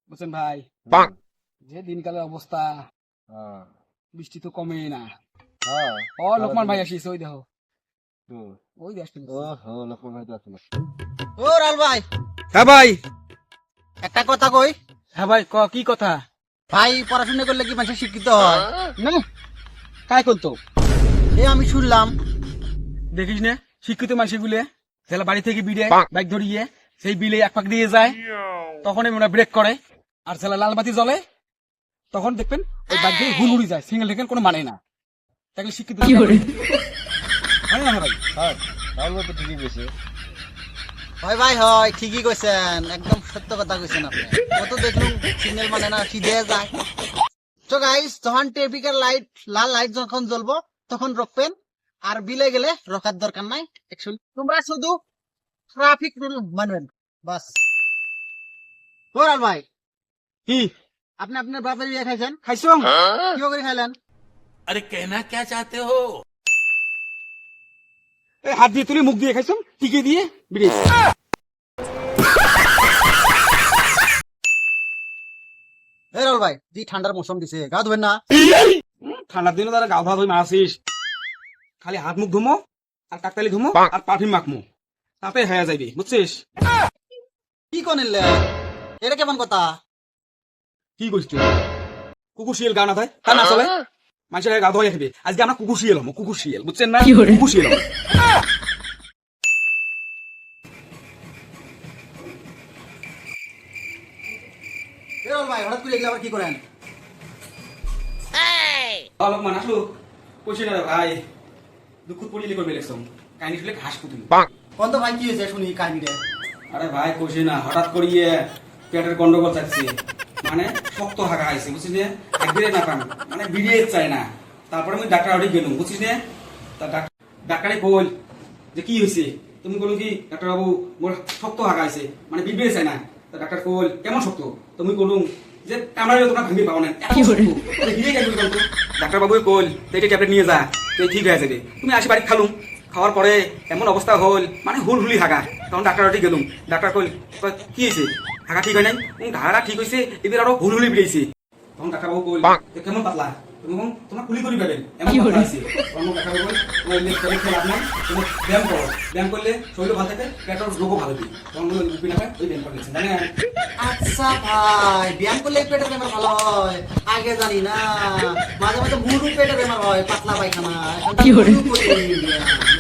বুঝছেন ভাই, যে দিনকালের অবস্থা, বৃষ্টি তো কমেই না। ও লোকমান ভাই আসিস, ওই দেখো, ওই দেখ। ও রাল ভাই, হ্যাঁ ভাই। একটা কথা কই। হ্যাঁ ভাই, কি কথা? ভাই পড়াশোনা করলে কি মানুষ শিক্ষিত হয়? না, কাই করতো? এ আমি শুনলাম। দেখিস না শিক্ষিত মানুষগুলো ছেলে বাড়ি থেকে বিড়ে বাইক ধরিয়ে সেই বিলে এক পাক দিয়ে যায়, তখনই মনে ব্রেক করে, আর ছেলে লাল বাতি জ্বলে, তখন দেখবেন ওই বাইক দিয়ে হুল উড়ি যায়, সিঙ্গেল ঠেকেল কোনো মানে না। তাহলে শিক্ষিত হয় না ভাই? হয় ভাই, হয় ঠিকই কইছেন, একদম সত্য কথা কইছেন আপনি। কত দেখলুম সিগন্যাল মানে না, সিধে যায়। তো গাইস, যখন ট্রাফিকের লাইট, লাল লাইট যখন জ্বলবো তখন রোকবেন, আর বিলে গেলে রোকার দরকার নাই। অ্যাকচুয়ালি তোমরা শুধু ট্রাফিক রুল মানবেন, বাস। ও রাল ভাই, কি আপনি আপনার বাপের বিয়ে খাইছেন? খাইছো? কি করে খাইলেন? अरे कहना क्या चाहते हो? এই হাত দিয়ে তুলি মুখ দিয়ে খাইছো, টিকে দিয়ে বিড়ে। এ রাল ভাই, যে ঠান্ডার মৌসুম দিছে, গা ধুবেন না? ঠান্ডার দিনে তারা গা ধোয়া ধুই মারাছিস, খালি হাত মুখ ধুমো আর কাকতালি ধুমো আর পারফিউম মাখমো, তাতে হয়ে যাইবে, বুঝছিস? কি কনিলে এটা কেমন কথা? কি করিস তুই? কুকুর শিয়াল গা না থাকে তা না চলে, মানুষের গা ধোয়া খাবে। আজকে আমরা কুকুর শিয়াল হবো, কুকুর শিয়াল, বুঝছেন না? কুকুর শিয়াল হবো। এ রাল ভাই, হঠাৎ করে এগুলো আবার কি করেন? লোকমান আসলো, কইছি না রে ভাই, দুঃখ পড়িলে করবে লেখছম, কাহিনী শুনলে ঘাস পুতুল। কোন তো ভাই, কি হয়েছে শুনি কাহিনীটা? আরে ভাই কইছি না, হঠাৎ করিয়ে পেটের গন্ডগোল চাচ্ছে, মানে শক্ত হাগা আইছে, বুঝছিস না? একদিনে না পান, মানে বিড়িয়ে চায় না। তারপরে আমি ডাক্তার বাড়ি গেলাম, বুঝছিস না? তা ডাক্তারে কইল যে কি হয়েছে, তুমি বলো কি ডাক্তার বাবু মোর শক্ত হাগা আইছে, মানে বিড়িয়ে চায় না। তা ডাক্তার কইল কেমন শক্ত, তুমি বলুম যে কামড়ালে তোমরা ভাঙবি পাও না, ডাক্তার বাবু কইল এইটা ট্যাবলেট নিয়ে যা, তো ঠিক হয়ে যাবে। তুমি আসি বাড়ি খালুম, খাওয়ার পরে এমন অবস্থা হল, মানে হুলি হাগা। তখন ডাক্তার বাড়ি গেলুম, ডাক্তার কইল কি হয়েছে, হাগা ঠিক হয় নাই? হাগা ঠিক হয়েছে, এবার আরো হুলি বেরিয়েছে। তখন ডাক্তার বাবু কইল কেমন পাতলা, তুমি তোমার কুলি করি পাবেন এমন পাতলা আছে। তখন ডাক্তার বাবু কইল লাভ নাই, তুমি ব্যায়াম করো, ব্যায়াম করলে শরীর ভালো থাকে, পেটের রোগও ভালো থাকে। তখন রুপি না ওই ব্যায়াম করেছে, জানেন? আচ্ছা ভাই, ব্যায়াম করলে পেটের বেমার ভালো হয়? আগে জানি না, মাঝে মাঝে মুরু পেটের বেমার হয়, পাতলা পায়খানা। এখন তো মুরু করি ব্যায়াম।